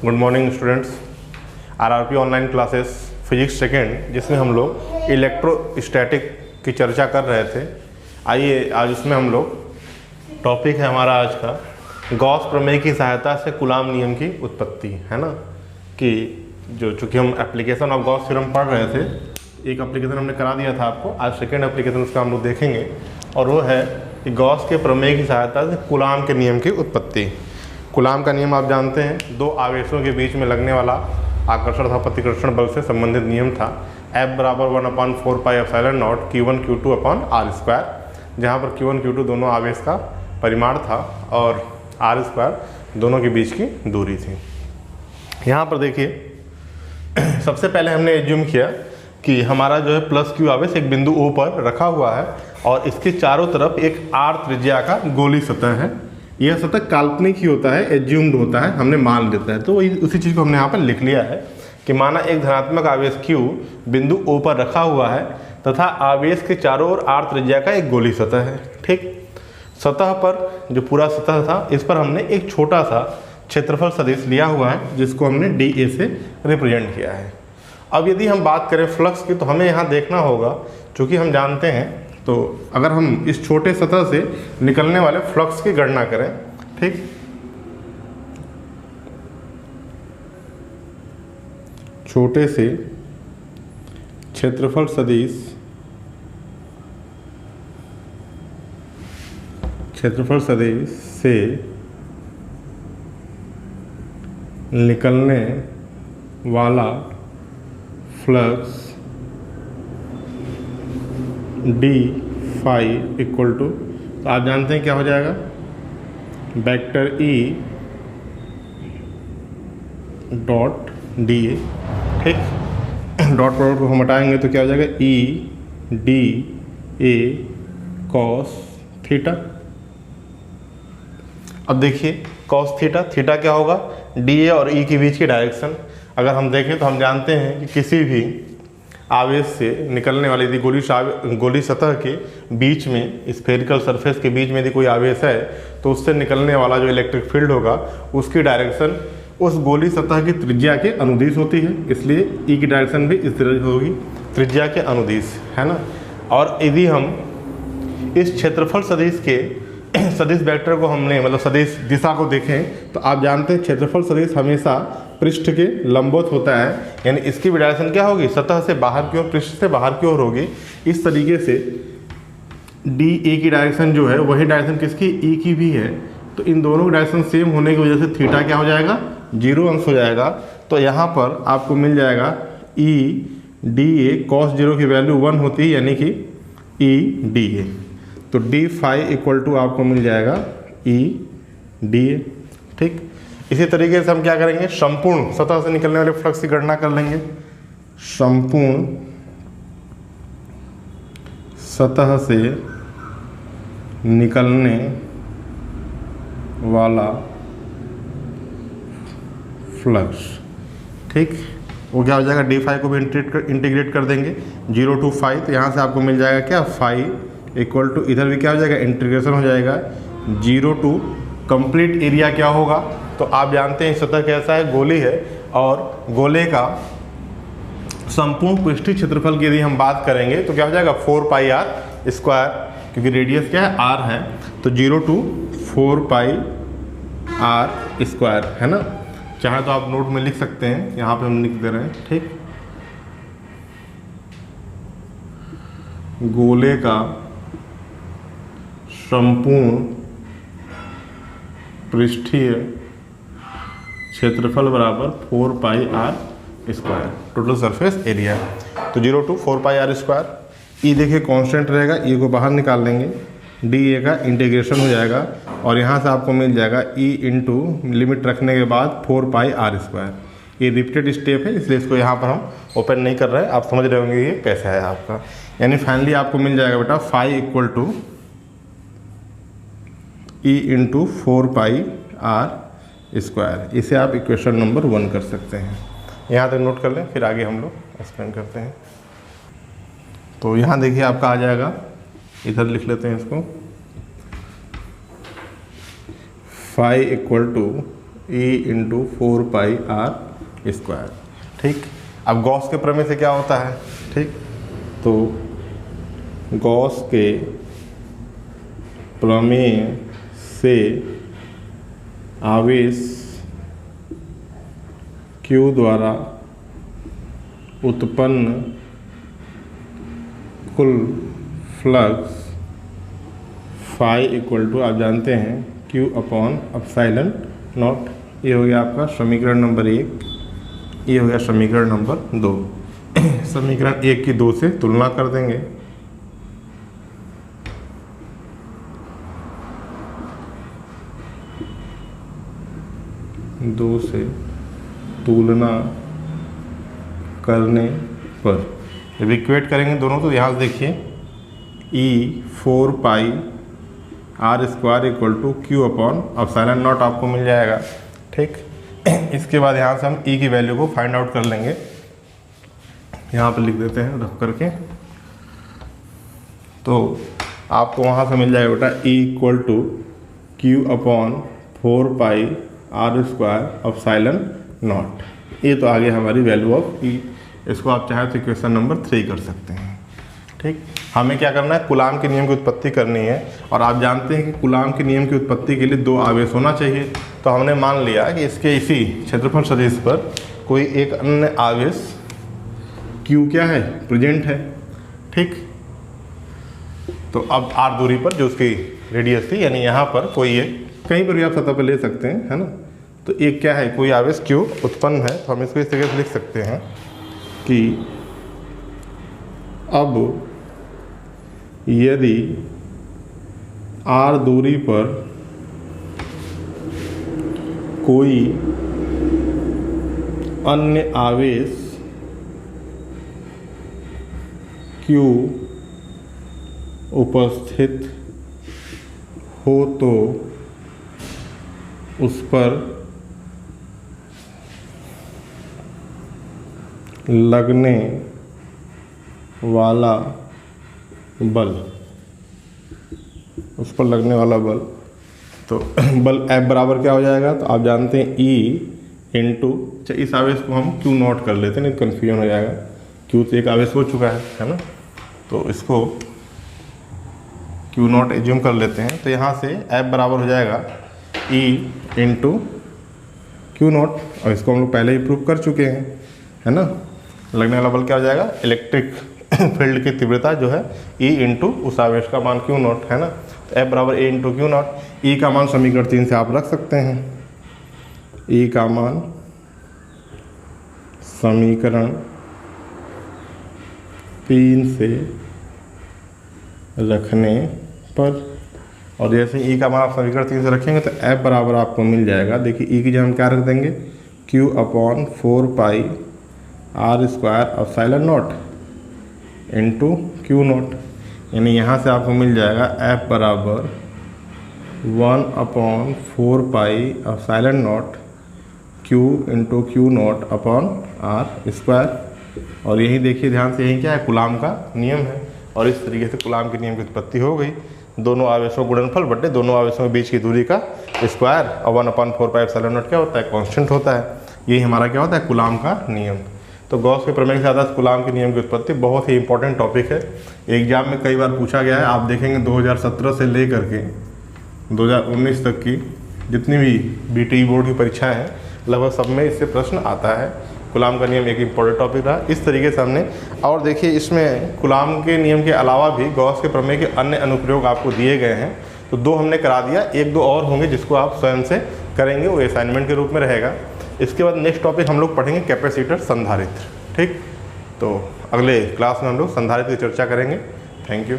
Good morning students. RRP online classes physics second, जिसमें हम लोग इलेक्ट्रोस्टैटिक की चर्चा कर रहे थे। आइए आज उसमें हम लोग टॉपिक है हमारा आज का गॉस प्रमेय की सहायता से कूलाम नियम की उत्पत्ति, है ना। कि जो चूँकि हम एप्लीकेशन ऑफ गॉस थ्योरम पढ़ रहे थे, एक एप्लीकेशन हमने करा दिया था आपको, आज सेकेंड एप्लीकेशन उसका हम लोग देखेंगे और वो है कि गॉस के प्रमेय की सहायता से कूलाम के नियम की उत्पत्ति। कूलाम का नियम आप जानते हैं, दो आवेशों के बीच में लगने वाला आकर्षण तथा प्रतिकर्षण बल से संबंधित नियम था। F बराबर 1/4πε0 Q1 Q2 upon are square, जहाँ पर Q1 Q2 दोनों आवेश का परिमाण था और आर स्क्वायर दोनों के बीच की दूरी थी। यहाँ पर देखिए सबसे पहले हमने एज्यूम किया कि हमारा जो है प्लस Q आवेश एक बिंदु O पर रखा हुआ है और इसके चारों तरफ एक R त्रिज्या का गोली सतह है। यह सतह काल्पनिक ही होता है, एज्यूम्ड होता है, हमने मान लेता है। तो उसी चीज़ को हमने यहाँ पर लिख लिया है कि माना एक धनात्मक आवेश Q बिंदु O पर रखा हुआ है तथा आवेश के चारों ओर R त्रिज्या का एक गोली सतह है। ठीक, सतह पर जो पूरा सतह था, इस पर हमने एक छोटा सा क्षेत्रफल सदिश लिया हुआ है जिसको हमने dA से रिप्रेजेंट किया है। अब यदि हम बात करें फ्लक्स की, तो हमें यहाँ देखना होगा, चूँकि हम जानते हैं, तो अगर हम इस छोटे सतह से निकलने वाले फ्लक्स की गणना करें, ठीक, छोटे से क्षेत्रफल सदिश से निकलने वाला flux d phi equal to, तो आप जानते हैं क्या हो जाएगा, vector E dot d A. ठीक, डॉट प्रोडक्ट को हम हटाएंगे तो क्या हो जाएगा, E D A cos theta. अब देखिए कॉस थीटा, थीटा क्या होगा, डी ए और ई के बीच की डायरेक्शन। अगर हम देखें तो हम जानते हैं कि किसी भी आवेश से निकलने वाली यदि गोली सतह के बीच में, स्फेरिकल सरफेस के बीच में यदि कोई आवेश है, तो उससे निकलने वाला जो इलेक्ट्रिक फील्ड होगा उसकी डायरेक्शन उस गोली सतह की त्रिज्या के अनुदिश होती है। इसलिए ई की डायरेक्शन भी इस तरह होगी, त्रिज्या के अनुदिश, है ना। और यदि हम इस क्षेत्रफल सदिश के सदिश वेक्टर को हमने मतलब सदिश दिशा को देखें, तो आप जानते हैं क्षेत्रफल सदिश हमेशा पृष्ठ के लंबवत होता है, यानी इसकी भी डायरेक्शन क्या होगी, सतह से बाहर की ओर, पृष्ठ से बाहर की ओर होगी। इस तरीके से डी ए की डायरेक्शन जो है वही डायरेक्शन किसकी, ई की भी है। तो इन दोनों की डायरेक्शन सेम होने की वजह से थीटा क्या हो जाएगा, 0 अंश हो जाएगा। तो यहाँ पर आपको मिल जाएगा ई डी ए कॉस 0 की वैल्यू 1 होती है, यानी कि ई डी ए। तो डी फाई इक्वल टू आपको मिल जाएगा ई डी ए। ठीक, इसी तरीके से हम क्या करेंगे, संपूर्ण सतह से निकलने वाले फ्लक्स की गणना कर लेंगे। संपूर्ण सतह से निकलने वाला फ्लक्स, ठीक, वो क्या हो जाएगा, डी फाई को भी इंटीग्रेट कर देंगे 0 to फाई। तो यहाँ से आपको मिल जाएगा क्या, फाई इक्वल टू, इधर भी क्या हो जाएगा, इंटीग्रेशन हो जाएगा 0 to कंप्लीट एरिया क्या होगा। तो आप जानते हैं सतह कैसा है, गोली है, और गोले का संपूर्ण पृष्ठीय क्षेत्रफल की यदि हम बात करेंगे तो क्या हो जाएगा, 4πr स्क्वायर, क्योंकि रेडियस क्या है, r है। तो 0 to 4πr स्क्वायर, है ना। चाहे तो आप नोट में लिख सकते हैं, यहाँ पे हम लिख दे रहे हैं। ठीक, गोले का संपूर्ण पृष्ठीय क्षेत्रफल बराबर 4πr square, total surface area. तो 0 to 4πr स्क्वायर। ई देखिए कांस्टेंट रहेगा, ई को बाहर निकाल लेंगे, डी ए का इंटीग्रेशन हो जाएगा और यहाँ से आपको मिल जाएगा ई इंटू लिमिट रखने के बाद 4πr स्क्वायर। ये रिपीटेड स्टेप है, इसलिए इसको यहाँ पर हम ओपन नहीं कर रहे हैं, आप समझ रहे होंगे ये कैसा है आपका। यानी फाइनली आपको मिल जाएगा बेटा phi equal to E into 4πr square. इसे आप इक्वेशन नंबर 1 कर सकते हैं। यहाँ तक नोट कर लें, फिर आगे हम लोग एक्सप्लेन करते हैं। तो यहाँ देखिए आपका आ जाएगा, इधर लिख लेते हैं इसको, phi equal to E into 4πr²। ठीक, अब गॉस के प्रमेय से क्या होता है? ठीक, तो गॉस के प्रमेय से आवेश Q द्वारा उत्पन्न कुल फ्लक्स फाई इक्वल टू, आप जानते हैं, Q अपॉन एप्सिलॉन नॉट। ये हो गया आपका समीकरण नंबर 1, ये हो गया समीकरण नंबर 2। समीकरण 1 की 2 से तुलना कर देंगे। दो से तुलना करने पर जब इक्वेट करेंगे दोनों, तो यहाँ से देखिए E 4πr² equal to Q upon epsilon naught आपको मिल जाएगा। ठीक, इसके बाद यहाँ से हम ई की वैल्यू को फाइंड आउट कर लेंगे। यहाँ पर लिख देते हैं रख करके, तो आपको वहाँ से मिल जाएगा बेटा E equal to Q upon 4πr² epsilon naught. ये तो आगे हमारी वैल्यू ऑफ ई। इसको आप चाहे तो इक्वेशन नंबर 3 कर सकते हैं। ठीक, हमें क्या करना है? कूलाम के नियम की उत्पत्ति करनी है, और आप जानते हैं कि कूलाम के नियम की उत्पत्ति के लिए 2 आवेश होना चाहिए। तो हमने मान लिया कि इसके इसी क्षेत्रफल सदिश पर कोई एक अन्य आवेश Q क्या है? प्रेजेंट है। ठीक, तो अब r दूरी पर जो उसकी रेडियस थी, यानी यहाँ पर कोई एक, कहीं पर भी आप सतह पर ले सकते हैं, है ना, तो एक क्या है? कोई आवेश Q उत्पन्न है। तो हम इसको इस तरीके से लिख सकते हैं कि अब यदि r दूरी पर कोई अन्य आवेश Q उपस्थित हो तो उस पर लगने वाला बल, उस पर लगने वाला बल, तो बल F बराबर क्या हो जाएगा? तो आप जानते हैं E इंटू, इस आवेश को हम Q नॉट कर लेते हैं, नहीं कन्फ्यूजन हो जाएगा। Q तो एक आवेश हो चुका है ना, तो इसको Q नॉट एज्यूम कर लेते हैं। तो यहाँ से F बराबर हो जाएगा E इंटू Q नॉट, और इसको हम लोग पहले ही प्रूव कर चुके हैं, है ना। लगने वाला बल क्या हो जाएगा? इलेक्ट्रिक फील्ड की तीव्रता जो है E इंटू उस आवेश का मान Q नॉट, है ना। तो F बराबर A into Q not. E का मान समीकरण 3 से आप रख सकते हैं। E का मान समीकरण 3 से रखने पर, और जैसे E का मान आप समीकरण 3 से रखेंगे तो F बराबर आपको मिल जाएगा। देखिए E की जगह हम क्या रख देंगे? Q upon 4πr² epsilon not into Q नॉट, यानी यहाँ से आपको मिल जाएगा F बराबर 1 upon 4π epsilon not Q into Q not upon r²। और यही देखिए ध्यान से, यही क्या है? कूलाम का नियम है। और इस तरीके से कूलाम के नियम की उत्पत्ति हो गई। दोनों आवेशों गुणनफल बटे दोनों आवेशों के बीच की दूरी का स्क्वायर, और 1 अपॉन 4π एप्सिलॉन नॉट क्या होता है? कांस्टेंट होता है। यही हमारा क्या होता है? कूलाम का नियम। तो गॉस के प्रमेय से ज़्यादा कूलाम के नियम की उत्पत्ति बहुत ही इंपॉर्टेंट टॉपिक है। एग्जाम में कई बार पूछा गया है। आप देखेंगे 2017 से लेकर के 2019 तक की जितनी भी BTE बोर्ड की परीक्षाएं हैं, लगभग सब में इससे प्रश्न आता है। कूलाम का नियम एक इम्पॉर्टेंट टॉपिक रहा। इस तरीके से हमने, और देखिए इसमें कूलाम के नियम के अलावा भी गॉस के प्रमेय के अन्य अनुप्रयोग आपको दिए गए हैं। तो 2 हमने करा दिया, 1-2 और होंगे जिसको आप स्वयं से करेंगे, वो असाइनमेंट के रूप में रहेगा। इसके बाद नेक्स्ट टॉपिक हम लोग पढ़ेंगे कैपेसिटर, संधारित्र। ठीक, तो अगले क्लास में हम लोग संधारित्र की चर्चा करेंगे। Thank you.